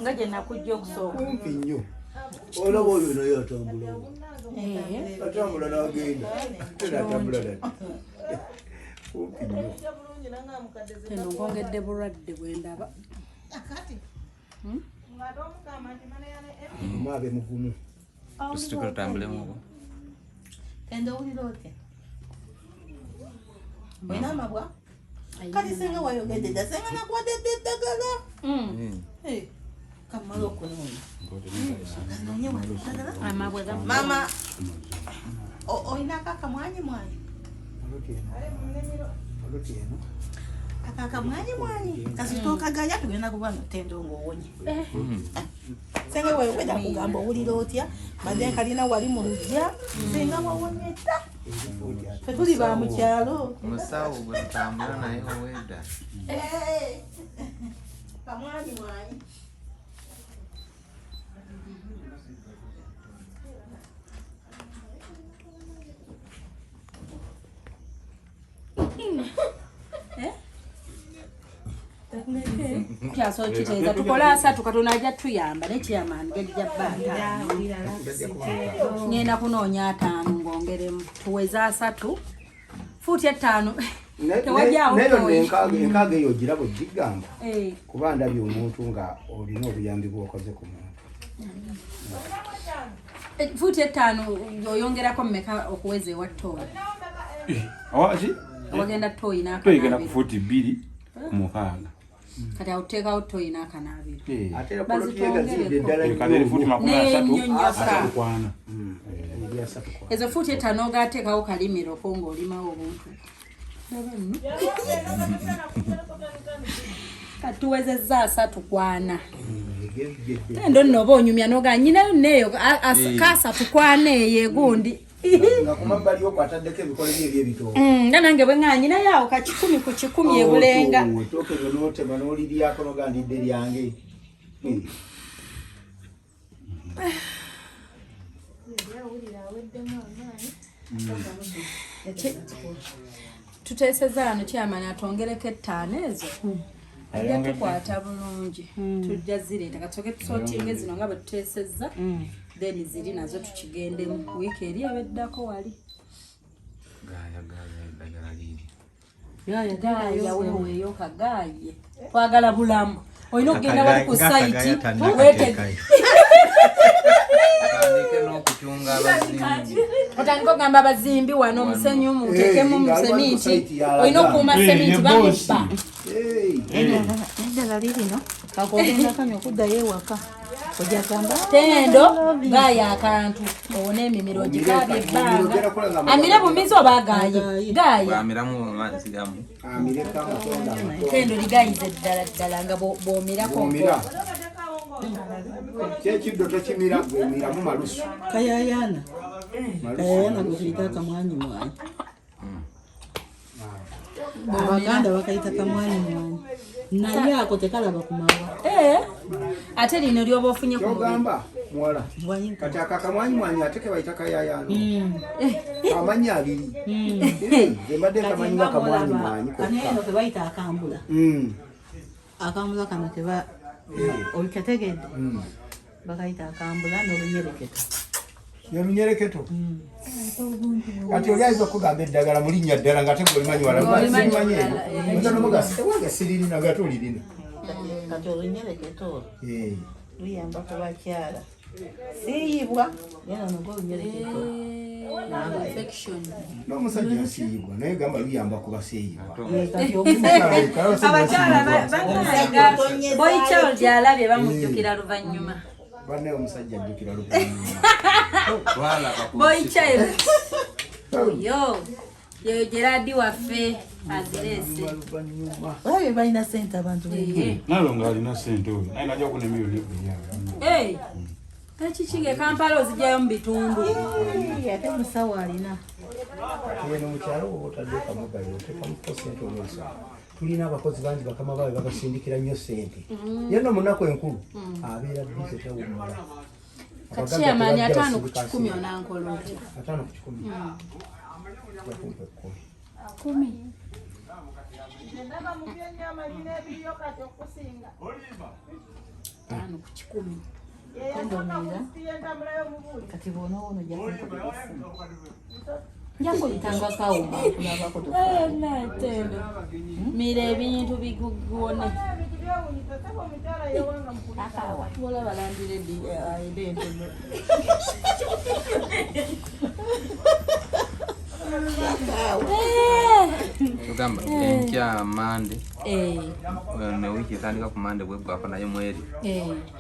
nga gye nakujja okusooka kumpi nnyo olaba oyo naye atambula atambula n'agenda tena atambula dati kumpi nnyo Tendo ngongedde bulwadde bwendaba maabe mugumu tusituka tutambulemu Tendo owulira otya olina amabwa kati senga wayogedde senga nakwadedde eddagala kamala okunoonya mama olinako akamwanyi akamwanyi kasitokagaya tugenda kuba Tendo ng'owonye senga wayogedde kugamba owulira otya maze kalina wali mu lujja senga wawonye dda fetuli ba mu kyalo musawo gwe tutambula naye owedda kamwanyi kyaso kiteeza tukola asatu Katonda ajja tuyamba nekiyamani gajja bbata ngenda kunoonya 5 ng'ongeremu tuweza asatu fuuti 5 tewajjaawo enkaaga eyo girabo gigamba kuba ndabye omuntu nga olina obuyambi bw'okoze ku muntu fuuti 5 oyongerako mmeka okuweza ewa ttooyi awaki wagenda ttooyi toyigenda ku fuuti 2 mukaaga kati awuteekawo ttooyi n'akanaabiro ate era poloti yegazidde eddala kale fuuti 33 kwana ezo fuuti 5 ogaateekawo kalimiro ko ng'olimawo obuntu kati tuwezezza 3 kwana Tendo nno oba onyumya noga nyinayo neeyo ka 3 kwana eyo egundi nga kumabbali okwataddeko ebikole bye ebyebitoogo nga nange bwe nga nyinayo awo ka 10 ku 10 ebulenga ettooke lyo n'otema n'oliryako nogandidde lyange tuteeseza wano kyamani atongereko 5 ezo ajja tukwata bulungi tujja zireeta katsoke tusootinge zino nga bwe tuteesezza then ziri nazo tukigendemu wiiki eri ebeddako wali gaaya weweeyo kagaaye twagala bulamu olina okugenda wali ku saiti otandika ogamba abazimbi wano omusenyu mutekemu musemiti olina okuuma semiti bamubba eddala lirino kakogenda kanya okuddayo ewaka ojagamba Tendo gaaya akantu owona emimiro gikaabya ebbanga amire bumizi oba agaaye gaaya Tendo ligayize ddala nga bw'omirako kyekiddo tokimira gwemiramu malusu kayayaana nako kuyita kamwanyi mwanyi. Abaganda bakayita kamwanyi mwanyi. Naye ako tekalaba kumawa. Ate lino lyoba ofunye ku Yogamba mwala. Kati akakamwanyi mwanyi ate ke bayita kayayano. Amanyi abiri. Mbadde kamanyi kamwanyi mwanyi ko. Eno ke bayita akambula. Akambula kano keba olikategedde. Bakayita akambula n'olunyereketo. Yolunyereketo. Kati oli ayinza okugamba eddagala mu linnya ddala nga tegoli manyi wala. Manyi eno. Ewange siririna nga tolirina. Kati olunyereketo luyamba ku bakyala. Siiyibwa era nogo olunyereketo. N'omusajja asiiyibwa naye gamba luyamba ku basiiyibwa. Abakyala banayiga boyikyalo gy'alabye bamujjukira luvannyuma. Banne omusajja ajjukira luvannyuma. Boyikyalo yo Gerard waffe azirese. Olabye balina ssente abantu nalo ng'alina ssente oyo naye najja okuna emiliyoni ebbiri. Ekikige Kampala ozijjayo mu bitundu. Ate musawo alina. Eno mukyalo oba otadde kamugayo otekamuko ssente omwezi. Tulina abakozi bangi bakama baabwe babasindikira nnyo ssente. Yenno mu nnaku enkulu abeera bize tewummula. Kati amaanyi 5 ku 10 onankola otya? 5 ku 10. 10. Kati bono Jango litanga kauma kulabako to. Tendo. Mire ebintu bigugone. Wala balandire di idento. Tugamba enkya Mande. Ne wiki etandika ku Mande bwebwako nayo mweri.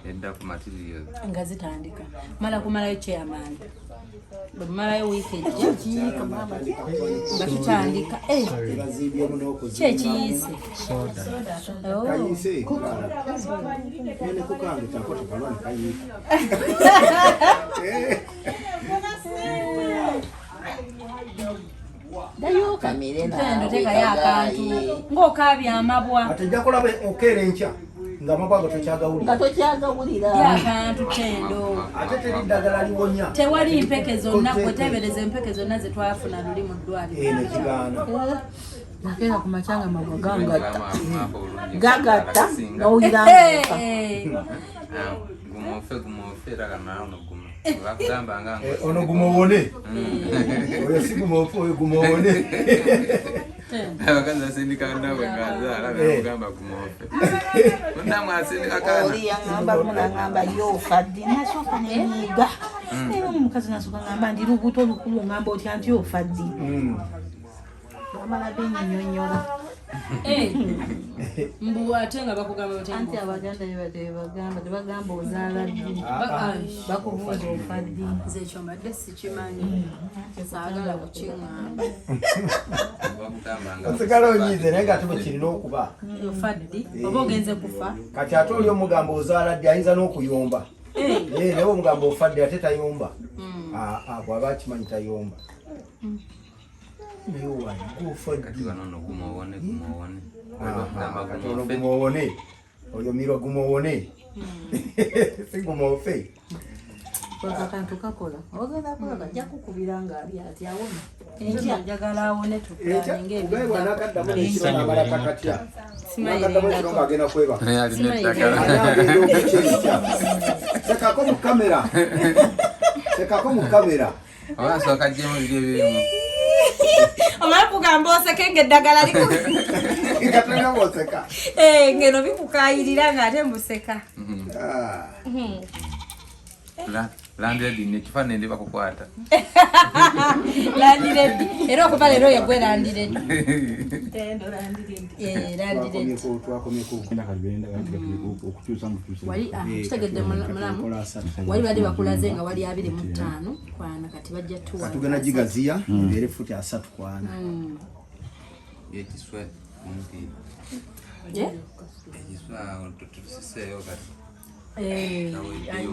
Edda ku materials. Ngazitandika. Mala kumalayo kyamande. Bamalayo weekend yakiyika mama bakitandika kyekiyise soda kayise yene kukange takoto kalwani kayise dayo kamire na Tendo teka yakantu ng'okabya amabwa atejja kulaba okere enkya nga amabwa tokyagawulira yakantu Tendo ate teri ddagala liwonya tewali mpeke zonna kwetebereza empeke zonna zetwafuna luli mu ddwaliro eno kigaana nakera ku machanga mabwa gagatta n'owulira gumofe raga naano guma bakugamba nga ono gumowone oyo si gumofe oyo gumowone abakazi basindika nawe ngazaala bakugamba gumofe kundamu asindika kana oli yangamba munangamba yofa ddi nasooka nenyiga era omukazi nasooka ngamba ndi lubuto olukulu ngamba otya nti yofa ddi amala benyinyonyola mbu ate nga bakugamba anti abaganda bagamba tebagamba ozaala ddi bakubuuza ofa ddi nze ekyo mbadde sikimanyi saagala kukiŋŋamba osigala onyiize naye ng'ate bwe kirina okuba ofa ddi oba ogenze kufa kati ate oli omugamba ozaala ddi ayinza n'okuyomba naye omugamba ofa ddi ate tayomba bw'aba akimanyi tayomba gumowone oyo mirwa gumowone si gumofe akantu kakola ogenda kulaga ajja kukubira ng'ali ati awona njagala awone bwanakaddamu nekiro namala takatya nakaddamu ekiro ng'agenda kwebaka sekako mu kamera sekako mu kamera obansooka jjemu biri ebirimu omala kugamba oseke ng'eddagala katanga boseka ngeno bikukayirira ng'ate mbuseka landiredi nekifaananyi ndi bakukwata landiredi era okuva leero yegwe landiredi kitegedde mulamu wali badde bakulaze nga wali 25 kwana kati bajja tuwa tugenda gigaziya mbeere futi 3 kwana ekiswa ekiswa tutusiseeyo kati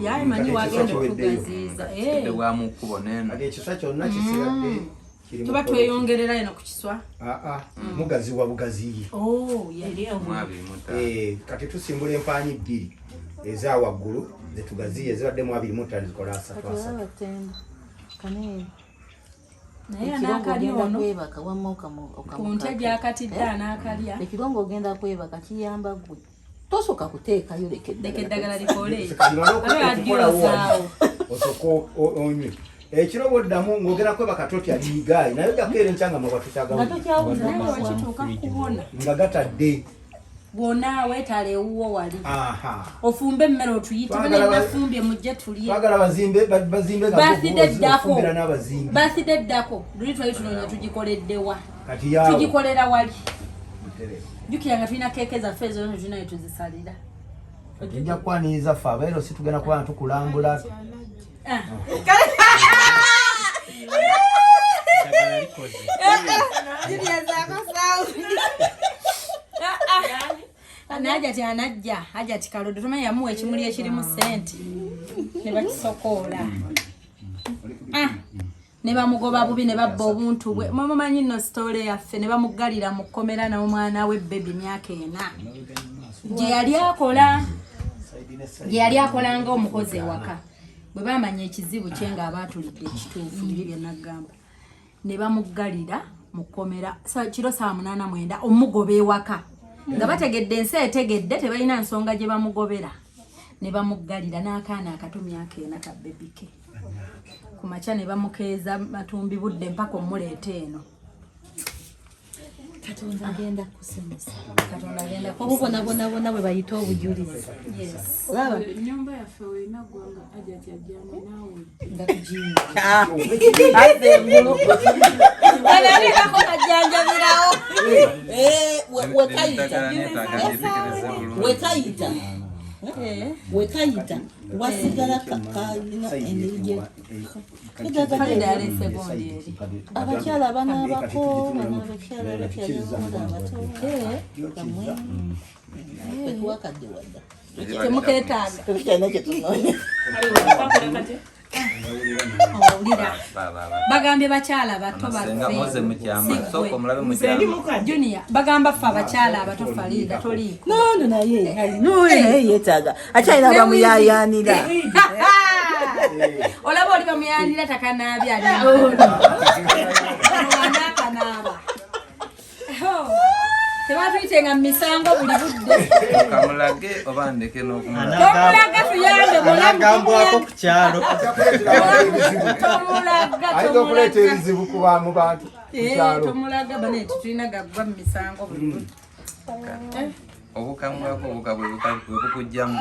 yaye manyi wagenda okugaziiza wamu kubonena ate ekiswa kyonna kisigadde tuba tweyongerera eno ku kiswa mugazi wa bugaziye kati tusimbula empaanyi 2 eza waggulu zetugaziye zibaddemu 25 zikola 3 naye anaakali ono kuntya gyakatidde anaakalya ekirongo ogenda kwebaka kiyamba gwe tosooka kuteekayo leka eddagala likole osoko onywe ekiro boddamu ng'ogenda kwebaka totya liigaayi naye ojjakukeera enkyanga maba tokyawakituuka kubona nga gatadde bwona weetala ewuwo wali ofumbe emmere otuyite nafumbye mujje tulye twagala bazimbe bathide eddako luli twali tunoonya tugikoleddewa tugikolera wali jjukira nga tulina keeke zaffe ezo tulinayo tuzisalira ojja kukwaniriza ffe abeero si tugenda kuba tukulambula Najati anajja hajati kalode tumanyi yamuwa ekimuli ekirimu senti ne bakisokoola ne bamugoba bubi ne babba obuntu bwe mumanyi nno story yaffe ne bamuggalira mu kkomera n'omwana we bebi myaka 4 gye yali akola ng'omukozi ewaka bwe bamanya ekizibu kye nga abaatulidde ekituufu biri bye nagamba ne bamuggalira mu kkomera kiro 8:9 omugoba ewaka nga bategedde ensi etegedde tebalina nsonga gye bamugobera ne bamuggalira n'akaana akato myaka 4 ka bebike ku makya ne bamukeeza matumbi budde mpaka omuleeta eno Katonda agenda kusemesa obubonabona bwe bayita obujulizi olaba ennyumba yaffe weina gwanga ajati ajjana naawe nga tujinya ananekako kajjanjabirawo wekayita wasigala kalina endirije abakyala banaabako abakyala abato wetwakadde wadda temukeetaaga bagambye bakyala bato Junior bagamba ffe abakyala abato Farida toliiko nono naye yeetaaga akyalina bamuyayanira olaba oli bamuyayanira takanaabya alikanaaba tebatuyitenga mu misango buli budde kamulage oba ndeke n'okumulaga tuyambe anagambwako ku kyalo ayinza okuleeta ebizibu ku mu bantu tomulaga baneeti tulina gaggwa mu misango buli budde obukamulako obuka bwe bukujjamu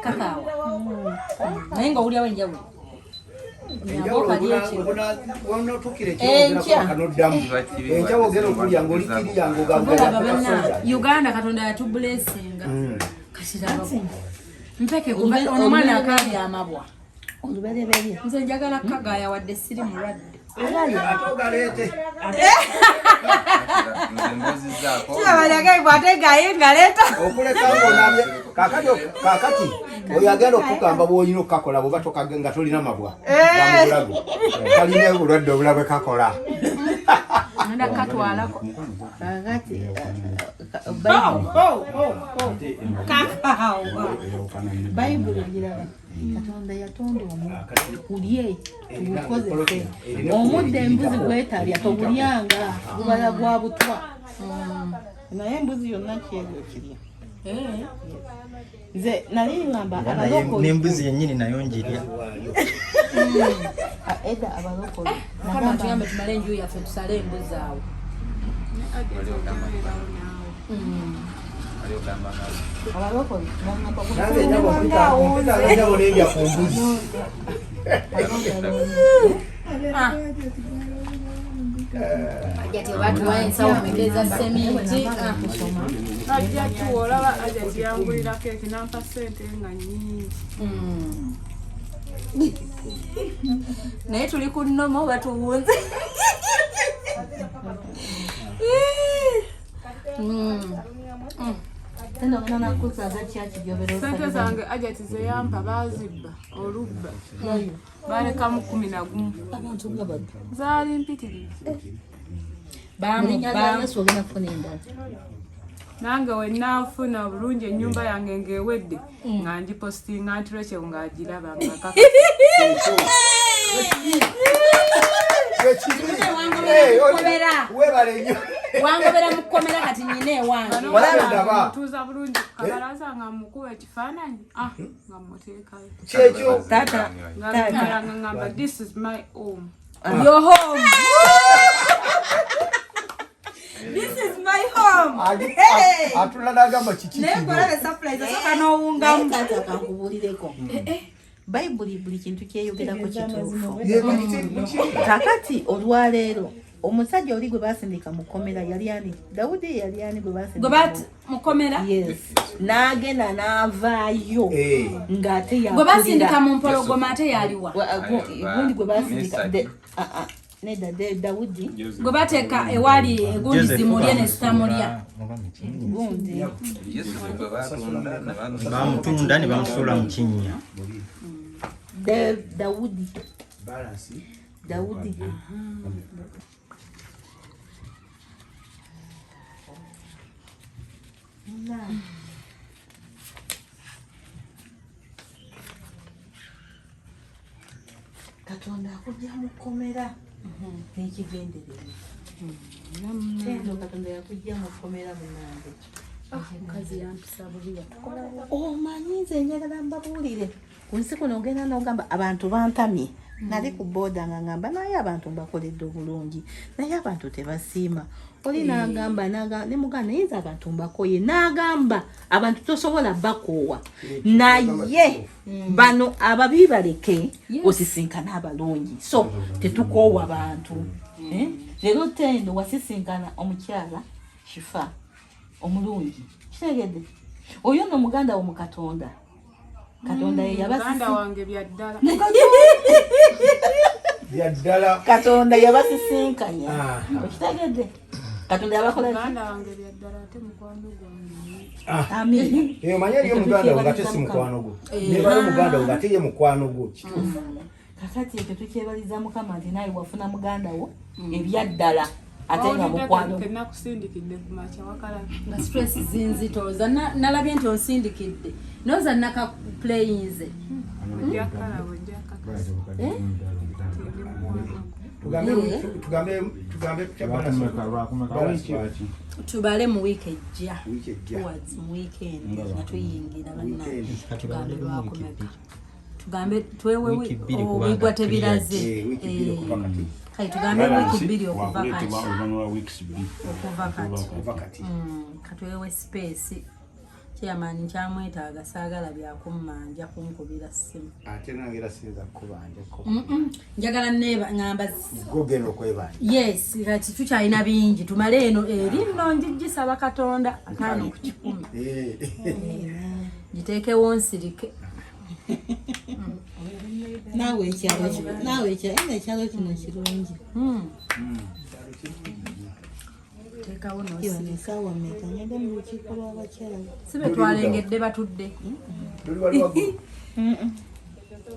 kakaawa naye ng'owulyawo enjawulo enkya wogera okulya ng'olikirya Uganda Katonda yatubulesinga mpeke omwana akabya amabwa nze njagala kagaya wadde siri mulwadde kakati oyo agenda okukamba bwolina okukakola bwoba nga tolina mabwa gamubulago kalina obulwadde obulabwe kakola bayibuli giraba Katonda yatonda omuntu kulye tubukozese omudde embuzi gwetalya tobulyanga gubala gwa butwa naye embuzi yonna kyego kirya nze nali ngamba abalokole n'embuzi yennyini nayo njirya edda abalokole kama tuyambe tumale enju yaffe tusale embuzi awo abalokole nangenyabonebya ku mbuzi ajati watuwa ensawo mekeza seminti ajja tuolaba ajati yangulira keeki nampa sente nga nnyingi naye tuli ku nnomo batuwunze Tendo ngana nakuza agachachi gyobero. Sente zange ajati ze yampa bazibba olubba. Baleka mu 11. Abantu ngabadde. Zaali mpitirivu. Bambi sogena funinda. Nange wennaafuna bulungi ennyumba yange ng'ewedde nga ngipostinga nti Rachel ng'agiraba ng'akaka. Wangobera mukomera kati nyine wange. Tuuza bulungi kabalaza nga mukuba ekifaananyi nga muteekayo. Kyekyo Tata. Nga ngamba this is my home. Your home. This is my home. Atulala gamba kiki. Nekola be surprise soka no wunga mukata kakubulireko. Bible buli kintu kyeyogerako kituufu. Kakati olwaleero omusajja oli gwe basindika mukomera yali ani? Daudi yali ani gwe basindika? Gobat mukomera? Yes. Nagenda n'avaayo ng'ate ya. Gwe basindika mu mpologoma ate yaliwa. Gundi gwe basindika neda Daudi. Gwe bateeka ewali egundi zimulye ne sitamulya. Gundi. Bamutunda ne bamusuula mu kinnya. Daudi. Daudi. Katonda akujja mukomera n'ekigendererwa. Tendo Katonda yakujja mukomera munange. Mukazi yampisa bubi yatukola. Omanyi nze njagala mbabuulire. Ku nsi kuno ogenda n'ogamba abantu bantamye. Nali ku booda nga ngamba naye abantu mbakoledde obulungi. Naye abantu tebasiima. Oli n'agamba ne muganda yinza abantu mbakoye. N'agamba abantu tosobola bakoowa. Naye bano ababi baleke osisinkana abalungi. So tetukoowa abantu. Leero Tendo wasisinkana omukyala Shifa omulungi. Kitegedde. Oyo no muganda wo mu Katonda. Katonda muganda wange byaddala. Byaddala. Katonda yabasisinkanya. Okitegedde. Katonda yabakola muganda wange byaddala ate mukwano gwange. Amen. Manya eriyo muganda wo ngate si mukwano gwo. Nebayo muganda wo ngate ye mukwano gwo. Kituufu. Kakati ekyo tukyebaliza Mukama nti naye wafuna muganda wo ebyaddala ate nga mukwano. Nakusindikidde ku makya wakala. Nga stress zinzitoza nalabye nti onsindikidde. Noza naka playinze. Tubale mu week ejja. Towards mu weekend nga tuyingira bannange. Tugambe lwakumeka. Tugambe twewe wigwa tebiraze. Kati tugambe wiki 2 okuva kati. Katwewe space. Chairman kyamwetaaga saagala byakummanja kunkubira ssimu. Ate nangira sinza kubanja ko. Njagala neba ngamba gogeno okwebanja. Yes, kati tukyalina bingi tumale eno erinno njijisaba Katonda akaano ku 10. Giteekewo nsirike. Nawe ekyalo kino kirungi. Tekawo no Kiwane sawa meka ngende mu lukiiko lw'abakyala. Sibe twalengedde batudde.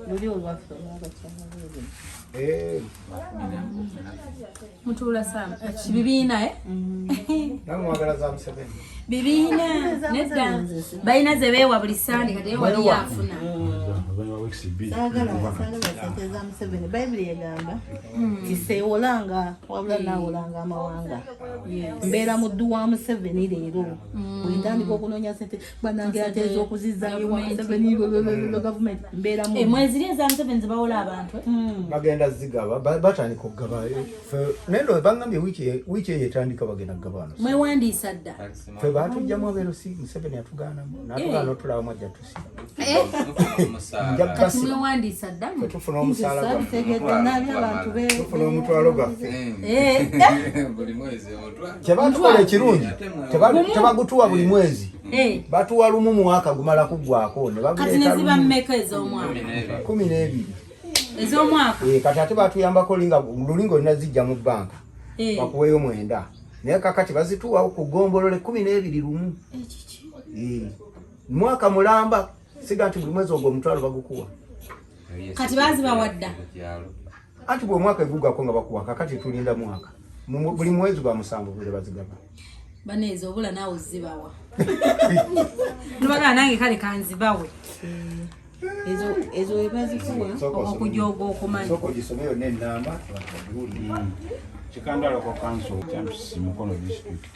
Luli olwaffe olw'abakyala. Mutuula sana. Bibiina Namwagala za Museveni. Bibiina nedda. Bayina ze beewa buli sande kati wali yafuna. Saagala sente za Museveni. Bayibuli egamba tiseewolanga wabula naawolanga amawanga. Mbeera muddu wa Museveni leero. Bwentandika okunoonya sente bannange ateeza okuzizaayo wa Museveni gavumenti. Mbeera mu mwezi eza Museveni zibawola abantu. Bagenda zigaba batandika okugaba. Nendo bangambye wiki etandika bagenda kugaba. Mwewandiisa dda. Fe batujjamu abeerusi Museveni atugaanamu. N'atugaana otulaba mwajja tusi. Kati mwewandiisa dda. Tufuna omusaala gwaffe. Tufuna omutwalo gwaffe. Buli mwezi omutwalo. Kyebatukola ekirungi tebagutuwa buli mwezi. Batuwa lumu mu mwaka gumala kuggwako ne baguleeta. Kati ne ziba mmeka ez'omwaka? 12. Ez'omwaka? Kati ate batuyambako luli ng'olina zijja mu bbanka bakuweeyo 9. naye kakati bazituwa ku gombolole 12 mwaka mulamba siga nti buli mwezi ogwo omutwalo bagukuwa kati baziba wadda anti bwe mwaka egugako nga bakuwa kakati tulinda mwaka buli mwezi gwa 7 bule bazigaba banezo obula naawe zibawa nubaga nange kale kanzibawe ezo ebazikuwa okujoga okumanyi soko gisomero n'ennamba Chikandalo kwa council Champs Mukono district.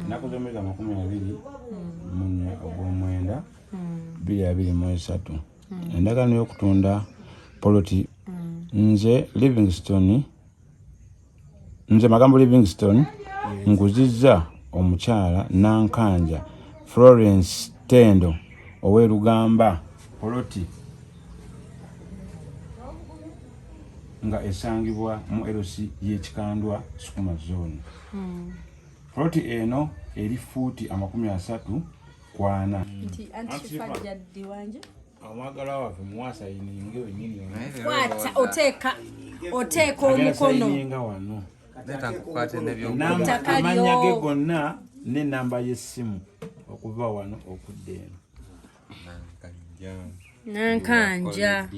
Nakuzomeza 24 munye ogwomwenda 2023. Endagano y'okutunda poloti nze Magambo Livingstone nguzizza omukyala Nankanja Florence Tendo owerugamba poloti nga esangibwa mu LC y'ekikandwa Sukuma zone. Poloti eno eri fuuti 30 nti antifajja diwanje amagala waffe muwasa yininge wenyini kwata oteeka omukono yininga wano leta kukwate nebyo Mumanyage gonna n'ennamba y'essimu okuva wano okudda eno Nankanja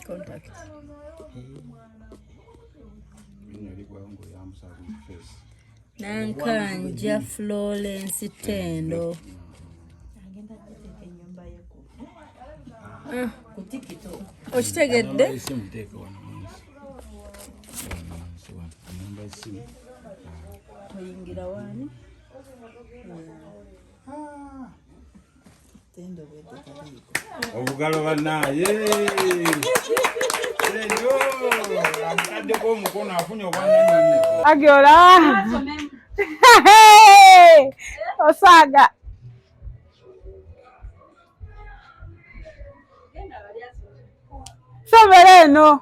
contact Nankanja Florence Tendo okitegedde oyingira wani Tendo bwedde kaliko obugalo bannaye Tendo amutaddeko omukono afunye obwananyonyi agyola osaga somera eno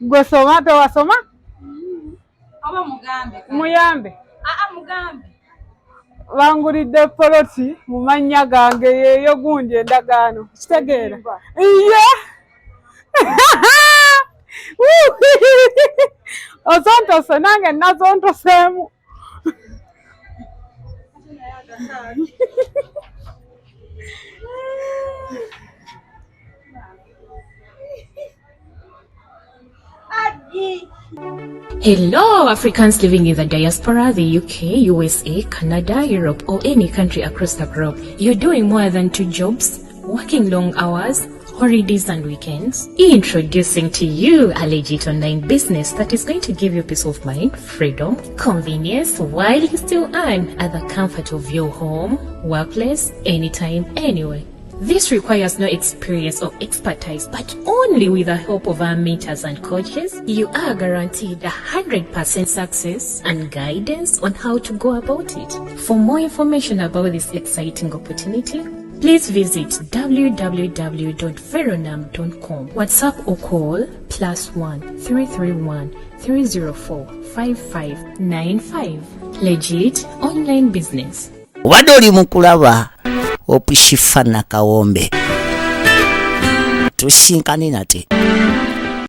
gwe soma tewasoma aba mugambe muyambe mugambe bangulidde poloti mu mannya gange yeeyo gundi endagaano kitegeera iye ozontose nange nazontoseemu Hello, Africans living in the diaspora, the UK, USA, Canada, Europe, or any country across the globe. You're doing more than 2 jobs, working long hours, holidays and weekends. Introducing to you a legit online business that is going to give you peace of mind, freedom, convenience, while you still earn at the comfort of your home, workplace, anytime, anywhere. This requires no experience or expertise, but only with the help of our mentors and coaches, you are guaranteed 100% success and guidance on how to go about it. For more information about this exciting opportunity, please visit www.veronam.com. WhatsApp or call +1 331 304 5595. Legit online business. Obadde oli mu kulaba Opishifa na Kawombe tusinkane nate